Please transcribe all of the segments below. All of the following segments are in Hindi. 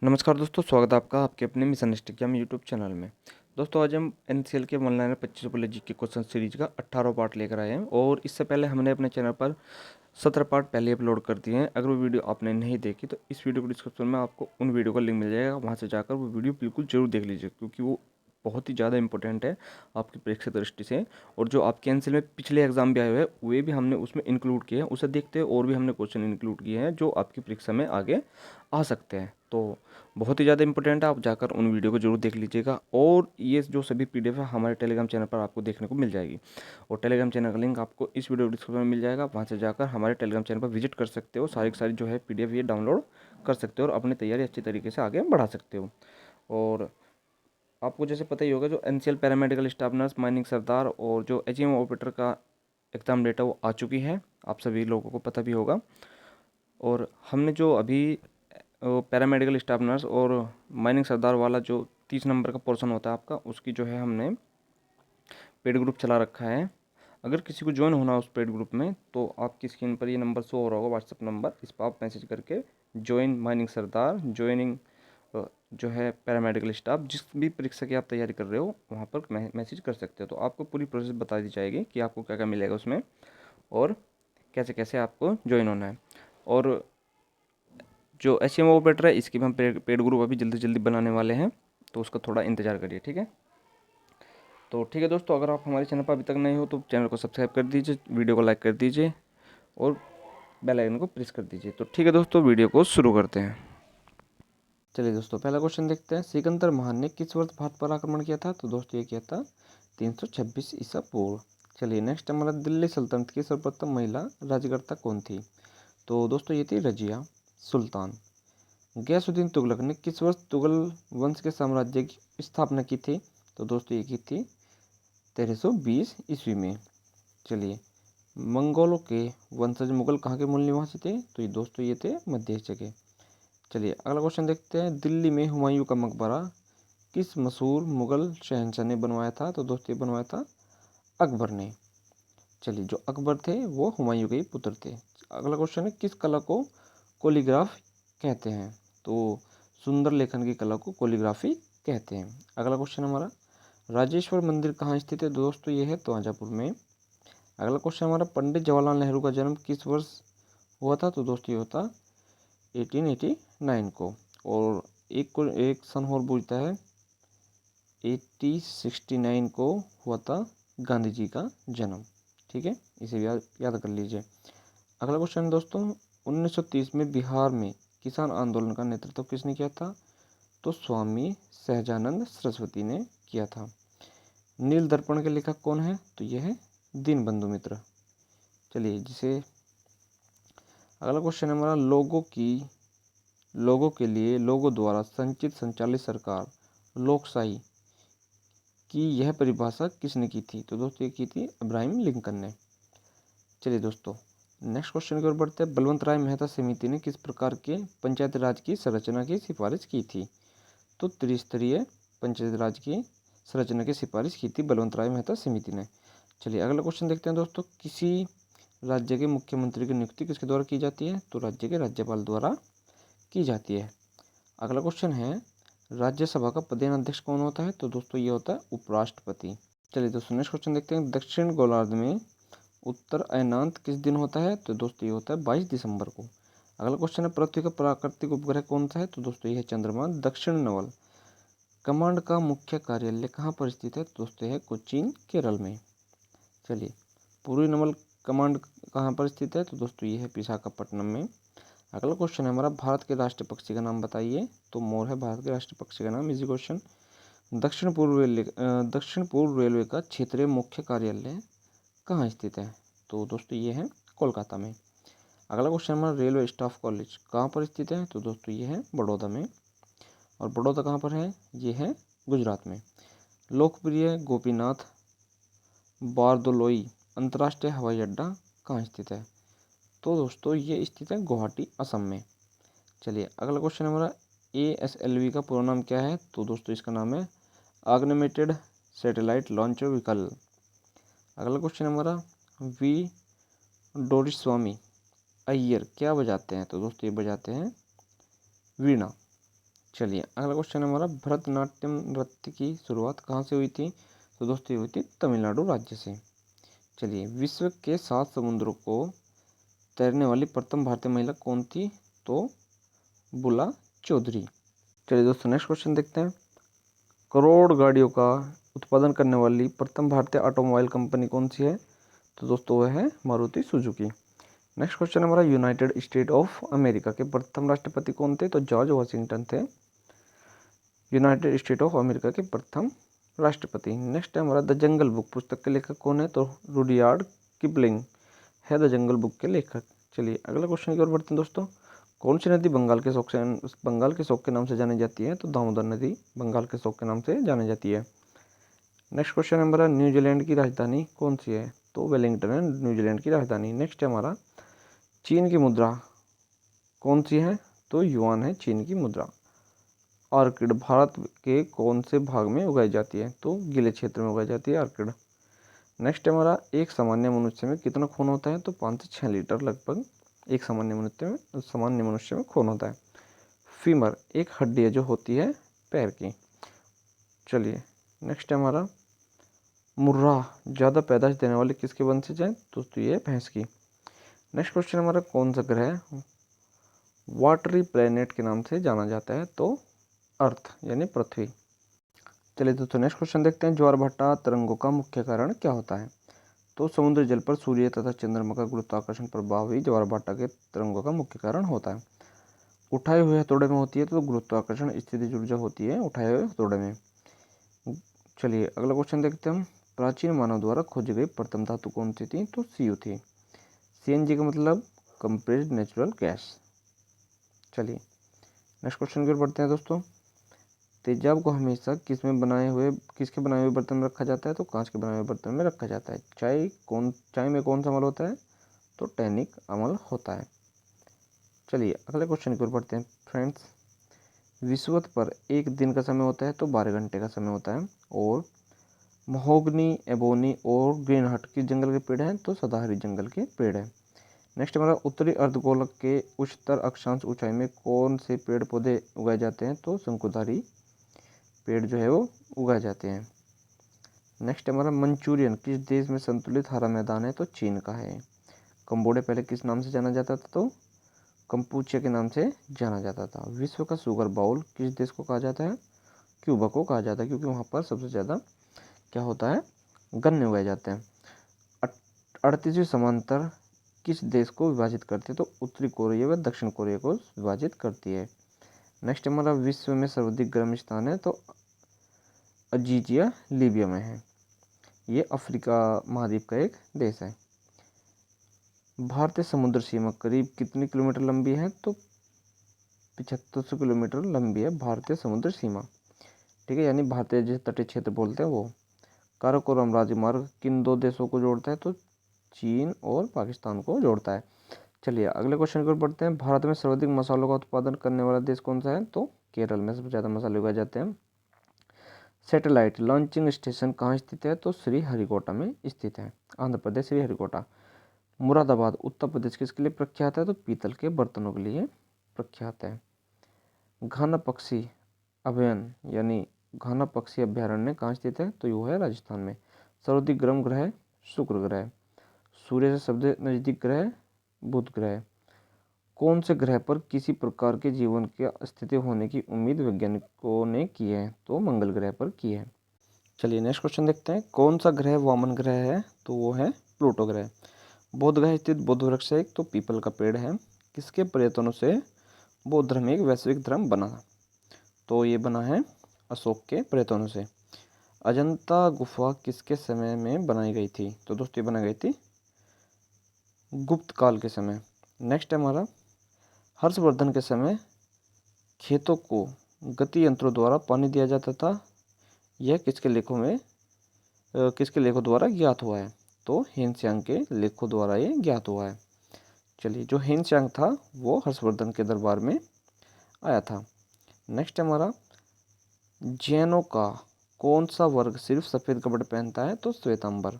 नमस्कार दोस्तों, स्वागत है आपका आपके अपने मिशन इंस्टाग्राम यूट्यूब चैनल में। दोस्तों आज हम एनसीएल के वन लाइनर 25 रुपये जी के क्वेश्चन सीरीज का 18वां पार्ट लेकर आए हैं और इससे पहले हमने अपने चैनल पर 17 पार्ट पहले अपलोड कर दिए हैं। अगर वो वीडियो आपने नहीं देखी तो इस वीडियो को डिस्क्रिप्शन में आपको उन वीडियो का लिंक मिल जाएगा, वहाँ से जाकर वो वीडियो बिल्कुल जरूर देख लीजिए क्योंकि वो बहुत ही ज़्यादा इंपॉर्टेंट है आपकी परीक्षा दृष्टि से। और जो आपके एनसीएल में पिछले एग्जाम भी आए हुए हैं वे भी हमने उसमें इंक्लूड किए हैं, उसे देखते हैं और भी हमने क्वेश्चन इंक्लूड किए हैं जो आपकी परीक्षा में आगे आ सकते हैं। तो बहुत ही ज़्यादा इंपॉर्टेंट है, आप जाकर उन वीडियो को जरूर देख लीजिएगा। और ये जो सभी पीडीएफ है हमारे टेलीग्राम चैनल पर आपको देखने को मिल जाएगी और टेलीग्राम चैनल का लिंक आपको इस वीडियो डिस्क्रिप्शन में मिल जाएगा, वहाँ से जाकर हमारे टेलीग्राम चैनल पर विजिट कर सकते हो। सारी की सारी जो है पीडीएफ ये डाउनलोड कर सकते हो और अपनी तैयारी अच्छी तरीके से आगे बढ़ा सकते हो। और आपको जैसे पता ही होगा जो NCL paramedical staff nurse, mining सरदार और जो एचएम ऑपरेटर का एग्ज़ाम डेटा वो आ चुकी है, आप सभी लोगों को पता भी होगा। और हमने जो अभी पैरामेडिकल स्टाफ नर्स और माइनिंग सरदार वाला जो 30 नंबर का पोर्शन होता है आपका, उसकी जो है हमने पेड ग्रुप चला रखा है। अगर किसी को ज्वाइन होना उस पेड ग्रुप में तो आपकी स्क्रीन पर ये नंबर शो हो रहा होगा, व्हाट्सअप नंबर, इस पर आप मैसेज करके ज्वाइन माइनिंग सरदार, ज्वाइनिंग जो है पैरामेडिकल स्टाफ, जिस भी परीक्षा की आप तैयारी कर रहे हो वहाँ पर मैसेज कर सकते हो। तो आपको पूरी प्रोसेस बता दी जाएगी कि आपको क्या क्या मिलेगा उसमें और कैसे कैसे आपको ज्वाइन होना है। और जो एचएम ऑपरेटर है इसकी भी हम पेड ग्रुप अभी जल्दी जल्दी बनाने वाले हैं, तो उसका थोड़ा इंतजार करिए, ठीक है। तो ठीक है दोस्तों, अगर आप हमारे चैनल पर अभी तक नए हो तो चैनल को सब्सक्राइब कर दीजिए, वीडियो को लाइक कर दीजिए और बेल आइकन को प्रेस कर दीजिए। तो ठीक है दोस्तों, वीडियो को शुरू करते हैं। चलिए दोस्तों, पहला क्वेश्चन देखते हैं। सिकंदर महान ने किस वर्ष भारत पर आक्रमण किया था? तो दोस्तों ये किया था 326 ईसा पूर्व। चलिए नेक्स्ट हमारा, दिल्ली सल्तनत की सर्वप्रथम महिला राज्यकर्ता कौन थी? तो दोस्तों ये थी रजिया सुल्तान। गयासुद्दीन तुगलक ने किस वर्ष तुगल वंश के साम्राज्य की स्थापना की थी? तो दोस्तों ये की थी 1320 ईस्वी में। चलिए, मंगोलों के वंशज मुगल कहाँ के मूल निवासी थे? तो ये दोस्तों ये थे मध्य एशिया के। चलिए अगला क्वेश्चन देखते हैं। दिल्ली में हुमायूं का मकबरा किस मशहूर मुगल शहंशाह ने बनवाया था? तो दोस्तों ये बनवाया था अकबर ने। चलिए, जो अकबर थे वो हुमायूं के ही पुत्र थे। अगला क्वेश्चन है, किस कला को कोलीग्राफ कहते हैं? तो सुंदर लेखन की कला को कोलीग्राफी कहते हैं। अगला क्वेश्चन हमारा, राजेश्वर मंदिर कहाँ स्थित है? दोस्तों ये है तवाजापुर में। अगला क्वेश्चन हमारा, पंडित जवाहरलाल नेहरू का जन्म किस वर्ष हुआ था? तो दोस्तों ये होता 1889 को। और एक सन और पूछता है, 1869 को हुआ था गांधी जी का जन्म, ठीक है, इसे भी याद कर लीजिए। अगला क्वेश्चन दोस्तों, 1930 में बिहार में किसान आंदोलन का नेतृत्व किसने किया था? तो स्वामी सहजानंद सरस्वती ने किया था। नील दर्पण के लेखक कौन है? तो यह है दीनबंधु मित्र। चलिए, जिसे अगला क्वेश्चन हमारा, लोगों के लिए लोगों द्वारा संचित संचालित सरकार लोकशाही की यह परिभाषा किसने की थी? तो दोस्तों ये की थी अब्राहम लिंकन ने। चलिए दोस्तों, नेक्स्ट क्वेश्चन की ओर बढ़ते हैं। बलवंत राय मेहता समिति ने किस प्रकार के पंचायती राज की संरचना की सिफारिश की थी? तो त्रिस्तरीय पंचायती राज की संरचना की सिफारिश की थी बलवंत राय मेहता समिति ने। चलिए अगला क्वेश्चन देखते हैं दोस्तों। किसी राज्य के मुख्यमंत्री की नियुक्ति किसके द्वारा की जाती है? तो राज्य के राज्यपाल द्वारा की जाती है। अगला क्वेश्चन है, राज्यसभा का प्रधान अध्यक्ष कौन होता है? तो दोस्तों ये होता है उपराष्ट्रपति। चलिए दोस्तों, नेक्स्ट क्वेश्चन देखते हैं। दक्षिण गोलार्ध में उत्तर अयनांत किस दिन होता है? तो दोस्तों ये होता है 22 दिसंबर को। अगला क्वेश्चन है, पृथ्वी का प्राकृतिक उपग्रह कौन सा है? तो दोस्तों ये है चंद्रमा। दक्षिण नवल कमांड का मुख्य कार्यालय कहाँ पर स्थित है? तो दोस्तों है कोचीन, केरल में। चलिए, पूर्वी नवल कमांड कहाँ पर स्थित है? तो दोस्तों ये है विशाखापट्टनम में। अगला क्वेश्चन है हमारा, भारत के राष्ट्रीय पक्षी का नाम बताइए। तो मोर है भारत के राष्ट्रीय पक्षी का नाम, इजी क्वेश्चन। दक्षिण पूर्व रेलवे का क्षेत्रीय मुख्य कार्यालय कहाँ स्थित है? तो दोस्तों ये है कोलकाता में। अगला क्वेश्चन हमारा, रेलवे स्टाफ कॉलेज कहाँ पर स्थित है? तो दोस्तों ये है बड़ौदा में। और बड़ौदा कहाँ पर है? ये है गुजरात में। लोकप्रिय गोपीनाथ बारदोलोई अंतर्राष्ट्रीय हवाई अड्डा कहाँ स्थित है? तो दोस्तों ये स्थित है गुवाहाटी, असम में। चलिए अगला क्वेश्चन हमारा, ASLV का पूरा नाम क्या है? तो दोस्तों इसका नाम है ऑगमेंटेड सैटेलाइट लॉन्च व्हीकल। अगला क्वेश्चन हमारा, वी डोरिस्वामी अय्यर क्या बजाते हैं? तो दोस्तों ये बजाते हैं वीणा। चलिए अगला क्वेश्चन है हमारा, भरतनाट्यम नृत्य की शुरुआत कहाँ से हुई थी? तो दोस्तों ये हुई थी तमिलनाडु राज्य से। चलिए, विश्व के 7 समुद्रों को तैरने वाली प्रथम भारतीय महिला कौन थी? तो बुला चौधरी। चलिए दोस्तों नेक्स्ट क्वेश्चन देखते हैं, करोड़ गाड़ियों का उत्पादन करने वाली प्रथम भारतीय ऑटोमोबाइल कंपनी कौन सी है? तो दोस्तों वह है मारुति सुजुकी। नेक्स्ट क्वेश्चन है हमारा, यूनाइटेड स्टेट ऑफ अमेरिका के प्रथम राष्ट्रपति कौन थे? तो जॉर्ज वॉशिंगटन थे यूनाइटेड स्टेट ऑफ अमेरिका के प्रथम राष्ट्रपति। नेक्स्ट है हमारा, द जंगल बुक पुस्तक के लेखक कौन है? तो रुडयार्ड किपलिंग है द जंगल बुक के लेखक। चलिए अगला क्वेश्चन की ओर बढ़ते हैं दोस्तों, कौन सी नदी बंगाल के शोक के नाम से जानी जाती है? तो दामोदर नदी बंगाल के शोक के नाम से जानी जाती है। नेक्स्ट क्वेश्चन है हमारा, न्यूजीलैंड की राजधानी कौन सी है? तो वेलिंगटन है न्यूजीलैंड की राजधानी। नेक्स्ट है हमारा, चीन की मुद्रा कौन सी है? तो युआन है चीन की मुद्रा। ऑर्किड भारत के कौन से भाग में उगाई जाती है? तो गीले क्षेत्र में उगाई जाती है ऑर्किड। नेक्स्ट है हमारा, एक सामान्य मनुष्य में कितना खून होता है? तो 5 से 6 लीटर लगभग एक सामान्य मनुष्य में खून होता है। फीमर एक हड्डी है जो होती है पैर की। चलिए नेक्स्ट है हमारा, मुर्रा ज़्यादा पैदाश देने वाले किसके वंशज हैं? दोस्तों ये भैंस की। नेक्स्ट क्वेश्चन हमारा, कौन सा ग्रह वाटरी प्लेनेट के नाम से जाना जाता है? तो अर्थ यानी पृथ्वी। चलिए दोस्तों नेक्स्ट क्वेश्चन देखते हैं, ज्वारभाटा तरंगों का मुख्य कारण क्या होता है? तो समुद्र जल पर सूर्य तथा चंद्रमा का गुरुत्वाकर्षण प्रभाव ही ज्वारभाटा के तरंगों का मुख्य कारण होता है। उठाए हुए हथौड़े में होती है तो गुरुत्वाकर्षण स्थितिज ऊर्जा होती है उठाए हुए हथौड़े में। चलिए अगला क्वेश्चन देखते हैं हम, प्राचीन मानव द्वारा खोजी गई प्रथम धातु कौन सी थी? तो सीयू थी। सीएनजी का मतलब कंप्रेस्ड नेचुरल गैस। चलिए नेक्स्ट क्वेश्चन की ओर बढ़ते हैं दोस्तों, तेजाब को हमेशा किसके बनाए हुए बर्तन में रखा जाता है? तो कांच के बनाए हुए बर्तन में रखा जाता है। चाय में कौन सा अम्ल होता है? तो टैनिक अम्ल होता है। चलिए अगले क्वेश्चन की ओर बढ़ते हैं फ्रेंड्स, विषुवत पर एक दिन का समय होता है तो 12 घंटे का समय होता है। और महोगनी, एबोनी और ग्रीनहार्ट किस जंगल के पेड़ हैं? तो सदाहरित जंगल के पेड़ हैं। नेक्स्ट हमारा, उत्तरी अर्धगोलक के उच्चतर अक्षांश ऊंचाई में कौन से पेड़ पौधे उगाए जाते हैं? तो शंकुधारी पेड़ जो है वो उगाए जाते हैं। नेक्स्ट हमारा, मंचूरियन किस देश में संतुलित हरा मैदान है? तो चीन का है। कंबोडिया पहले किस नाम से जाना जाता था? तो कंपूचिया के नाम से जाना जाता था। विश्व का शुगर बाउल किस देश को कहा जाता है? क्यूबा को कहा जाता है, क्योंकि वहाँ पर सबसे ज़्यादा क्या होता है? गन्ने उगाए जाते हैं। 38वीं समांतर किस देश को विभाजित करती है? तो उत्तरी कोरिया व दक्षिण कोरिया को विभाजित करती है। नेक्स्ट हमारा, विश्व में सर्वाधिक गर्म स्थान है तो अजीजिया लीबिया में है, ये अफ्रीका महाद्वीप का एक देश है। भारतीय समुद्र सीमा करीब कितनी किलोमीटर लंबी है? तो 7500 किलोमीटर लंबी है भारतीय समुद्र सीमा। ठीक है, यानी भारतीय जिसे तटीय क्षेत्र बोलते हैं वो। काराकोरम राजमार्ग किन 2 देशों को जोड़ता है? तो चीन और पाकिस्तान को जोड़ता है। चलिए अगले क्वेश्चन की ओर बढ़ते हैं, भारत में सर्वाधिक मसालों का उत्पादन करने वाला देश कौन सा है? तो केरल में सबसे ज़्यादा मसाले उगाए जाते हैं। सैटेलाइट लॉन्चिंग स्टेशन कहाँ स्थित है? तो श्रीहरिकोटा में स्थित है, आंध्र प्रदेश श्रीहरिकोटा। मुरादाबाद उत्तर प्रदेश किसके लिए प्रख्यात है? तो पीतल के बर्तनों के लिए प्रख्यात है। घाना पक्षी अभ्यारण्य कहाँ स्थित है? तो यह है राजस्थान में। सर्वाधिक गर्म ग्रह शुक्र ग्रह। सूर्य से सबसे नजदीक ग्रह बुध ग्रह। कौन से ग्रह पर किसी प्रकार के जीवन की स्थिति होने की उम्मीद वैज्ञानिकों ने की है? तो मंगल ग्रह पर की है। चलिए नेक्स्ट क्वेश्चन देखते हैं, कौन सा ग्रह वामन ग्रह है? तो वो है प्लूटो ग्रह। बौद्ध गया स्थित बौद्ध वृक्ष एक तो पीपल का पेड़ है, किसके प्रयत्नों से बौद्ध धर्म एक वैश्विक धर्म बना? तो ये बना है अशोक के प्रयत्नों से। अजंता गुफा किसके समय में बनाई गई थी? तो दोस्तों ये बनाई गई थी गुप्त काल के समय। नेक्स्ट है हमारा, हर्षवर्धन के समय खेतों को गति यंत्रों द्वारा पानी दिया जाता था, यह किसके लेखों द्वारा ज्ञात हुआ है? तो हेनत्सांग के लेखों द्वारा ये ज्ञात हुआ है। चलिए जो हेनत्सांग था वो हर्षवर्धन के दरबार में आया था। नेक्स्ट हमारा, जैनों का कौन सा वर्ग सिर्फ सफ़ेद कपड़े पहनता है? तो श्वेतांबर।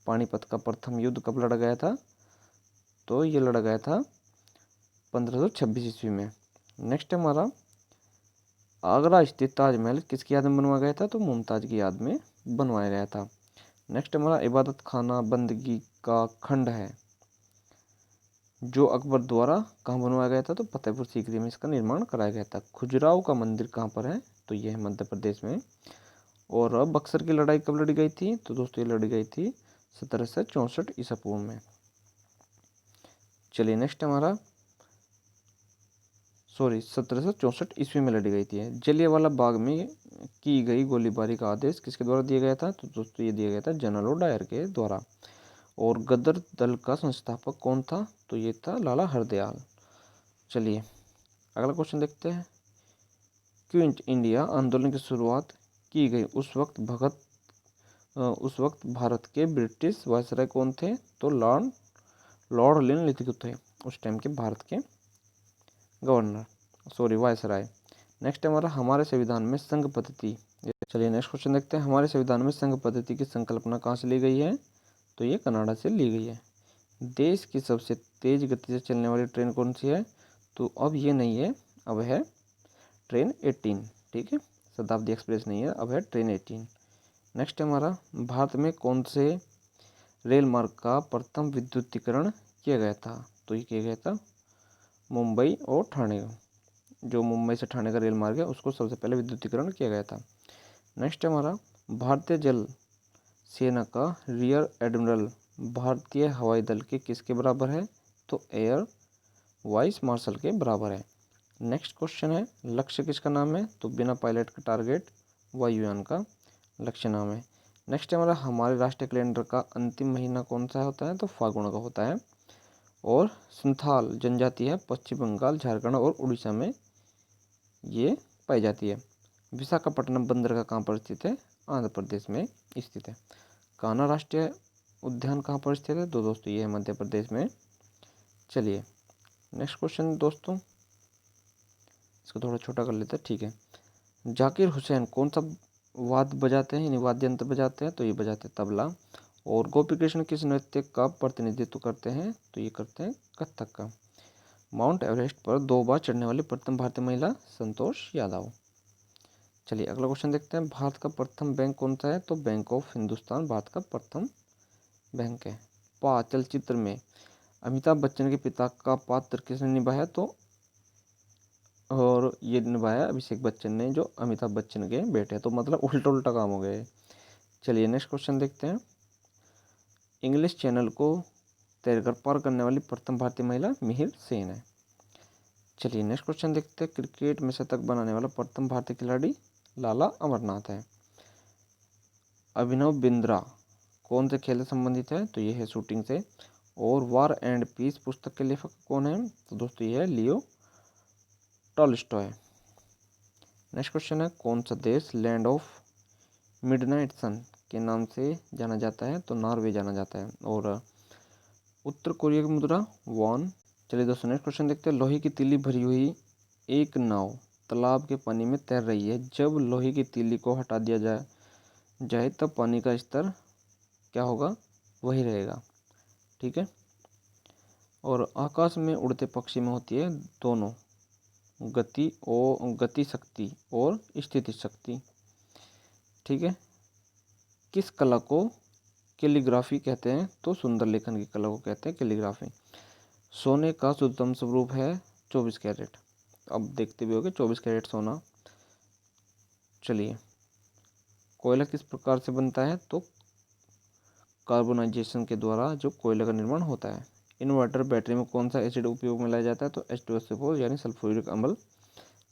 पानीपत का प्रथम युद्ध कब लड़ा गया था? तो ये लड़ा गया था 1526 ईस्वी में। नेक्स्ट हमारा, आगरा स्थित ताजमहल किसकी याद में बनवाया गया था? तो मुमताज की याद में बनवाया गया था। नेक्स्ट हमारा इबादत खाना बंदगी का खंड है जो अकबर द्वारा कहाँ बनवाया गया था? तो फतेहपुर सीकरी में इसका निर्माण कराया गया था। खजुराहो का मंदिर कहाँ पर है? तो यह है मध्य प्रदेश में। और अब बक्सर की लड़ाई कब लड़ी गई थी? तो दोस्तों ये लड़ी गई थी 1764 ईसा पूर्व में। चलिए नेक्स्ट हमारा 1764 ईस्वी में लड़ी गई थी। जलियांवाला बाग में की गई गोलीबारी का आदेश किसके द्वारा दिया गया था? तो दोस्तों ये दिया गया था जनरल डायर के द्वारा। और गदर दल का संस्थापक कौन था? तो ये था लाला हरदयाल। चलिए अगला क्वेश्चन देखते हैं। क्विट इंडिया आंदोलन की शुरुआत की गई उस वक्त भारत के ब्रिटिश वायसराय कौन थे? तो लॉर्ड लिनलिथ थे उस टाइम के भारत के वायसराय। नेक्स्ट हमारा हमारे संविधान में संघ पद्धति। चलिए नेक्स्ट क्वेश्चन देखते हैं। हमारे संविधान में संघ पद्धति की संकल्पना कहाँ से ली गई है? तो ये कनाडा से ली गई है। देश की सबसे तेज गति से चलने वाली ट्रेन कौन सी है? तो अब ये नहीं है, अब है ट्रेन 18। ठीक है, शताब्दी एक्सप्रेस नहीं है, अब है ट्रेन 18। नेक्स्ट हमारा भारत में कौन से रेल मार्ग का प्रथम विद्युतीकरण किया गया था? तो ये किया गया था मुंबई और ठाणे। जो मुंबई से ठाणे का रेल मार्ग है उसको सबसे पहले विद्युतीकरण किया गया था। नेक्स्ट हमारा भारतीय जल सेना का रियर एडमिरल भारतीय हवाई दल के किसके बराबर है? तो एयर वाइस मार्शल के बराबर है। नेक्स्ट क्वेश्चन है लक्ष्य किसका नाम है? तो बिना पायलट का टारगेट वायुयान का लक्ष्य नाम है। नेक्स्ट हमारा हमारे राष्ट्रीय कैलेंडर का अंतिम महीना कौन सा होता है? तो फागुन का होता है। और संथाल जनजाति है पश्चिम बंगाल, झारखंड और उड़ीसा में ये पाई जाती है। विशाखापट्टनम बंदरगाह कहाँ पर स्थित है? आंध्र प्रदेश में स्थित है। कान्हा राष्ट्रीय उद्यान कहाँ पर स्थित है? तो दोस्तों ये है मध्य प्रदेश में। चलिए नेक्स्ट क्वेश्चन दोस्तों, इसको थोड़ा छोटा कर लेते हैं। ठीक है, जाकिर हुसैन कौन सा वाद्य बजाते हैं, यानी वाद्य यंत्र बजाते हैं? तो ये बजाते हैं तबला। और गोपी कृष्ण किस नृत्य का प्रतिनिधित्व करते हैं? तो ये करते हैं कथक का। माउंट एवरेस्ट पर 2 बार चढ़ने वाली प्रथम भारतीय महिला संतोष यादव। चलिए अगला क्वेश्चन देखते हैं। भारत का प्रथम बैंक कौन सा है? तो बैंक ऑफ हिंदुस्तान भारत का प्रथम बैंक है। चलचित्र में अमिताभ बच्चन के पिता का पात्र किसने निभाया? तो और ये निभाया अभिषेक बच्चन ने, जो अमिताभ बच्चन के बेटे हैं। तो मतलब उल्टा उल्टा काम हो गए। चलिए नेक्स्ट क्वेश्चन देखते हैं। इंग्लिश चैनल को तैरकर पार करने वाली प्रथम भारतीय महिला मिहिर सेन है। चलिए नेक्स्ट क्वेश्चन देखते हैं। क्रिकेट में शतक बनाने वाला प्रथम भारतीय खिलाड़ी लाला अमरनाथ है। अभिनव बिंद्रा कौन से खेल से संबंधित है? तो ये है शूटिंग से। और वार एंड पीस पुस्तक के लेखक कौन है? तो दोस्तों ये है लियो टॉल्स्टॉय। नेक्स्ट क्वेश्चन है कौन सा देश लैंड ऑफ मिडनाइट सन के नाम से जाना जाता है? तो नॉर्वे जाना जाता है। और उत्तर कोरिया की मुद्रा वॉन। चलिए दोस्तों नेक्स्ट क्वेश्चन देखते हैं। लोहे की तीली भरी हुई एक नाव तालाब के पानी में तैर रही है। जब लोहे की तीली को हटा दिया जाए तब पानी का स्तर क्या होगा? वही रहेगा। ठीक है, और आकाश में उड़ते पक्षी में होती है दोनों गति शक्ति और स्थिति शक्ति। ठीक है, किस कला को कैलीग्राफी कहते हैं? तो सुंदर लेखन की कला को कहते हैं कैलीग्राफी। सोने का शुद्धतम स्वरूप है 24 कैरेट। अब देखते भी होंगे 24 कैरेट सोना। चलिए कोयला किस प्रकार से बनता है? तो कार्बोनाइजेशन के द्वारा जो कोयले का निर्माण होता है। इन्वर्टर बैटरी में कौन सा एसिड उपयोग में लाया जाता है? तो H2SO4 यानी सल्फ्यूरिक अम्ल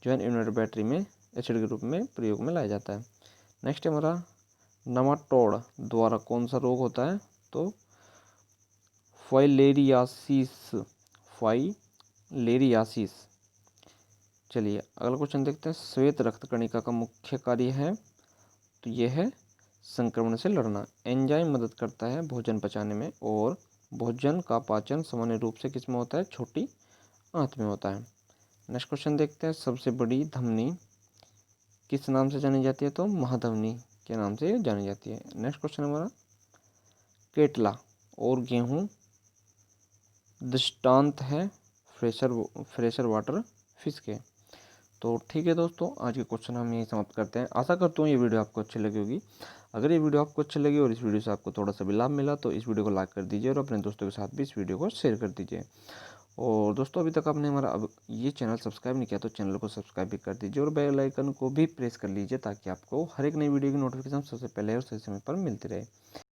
जो है इन्वर्टर बैटरी में एसिड के रूप में प्रयोग में लाया जाता है। नेक्स्ट हमारा नमाटोड द्वारा कौन सा रोग होता है? तो फाइलेरियासिस। चलिए अगला क्वेश्चन देखते हैं। श्वेत रक्त कणिका का मुख्य कार्य है? तो यह है संक्रमण से लड़ना। एंजाइम मदद करता है भोजन पचाने में। और भोजन का पाचन सामान्य रूप से किस में होता है? छोटी आंत में होता है। नेक्स्ट क्वेश्चन देखते हैं। सबसे बड़ी धमनी किस नाम से जानी जाती है? तो महाधमनी के नाम से जानी जाती है। नेक्स्ट क्वेश्चन हमारा केटला और गेहूं दृष्टांत है फ्रेशर वाटर फिश के। तो तो ठीक है दोस्तों, आज के क्वेश्चन हम यही समाप्त करते हैं। आशा करता हूँ ये वीडियो आपको अच्छी लगी होगी। अगर ये वीडियो आपको अच्छी लगी और इस वीडियो से आपको थोड़ा सा भी लाभ मिला तो इस वीडियो को लाइक कर दीजिए और अपने दोस्तों के साथ भी इस वीडियो को शेयर कर दीजिए। और दोस्तों, अभी तक आपने हमारा अब ये चैनल सब्सक्राइब नहीं किया तो चैनल को सब्सक्राइब भी कर दीजिए और बेल आइकन को भी प्रेस कर लीजिए ताकि आपको हर एक नई वीडियो की नोटिफिकेशन सबसे पहले और सही समय पर मिलती रहे।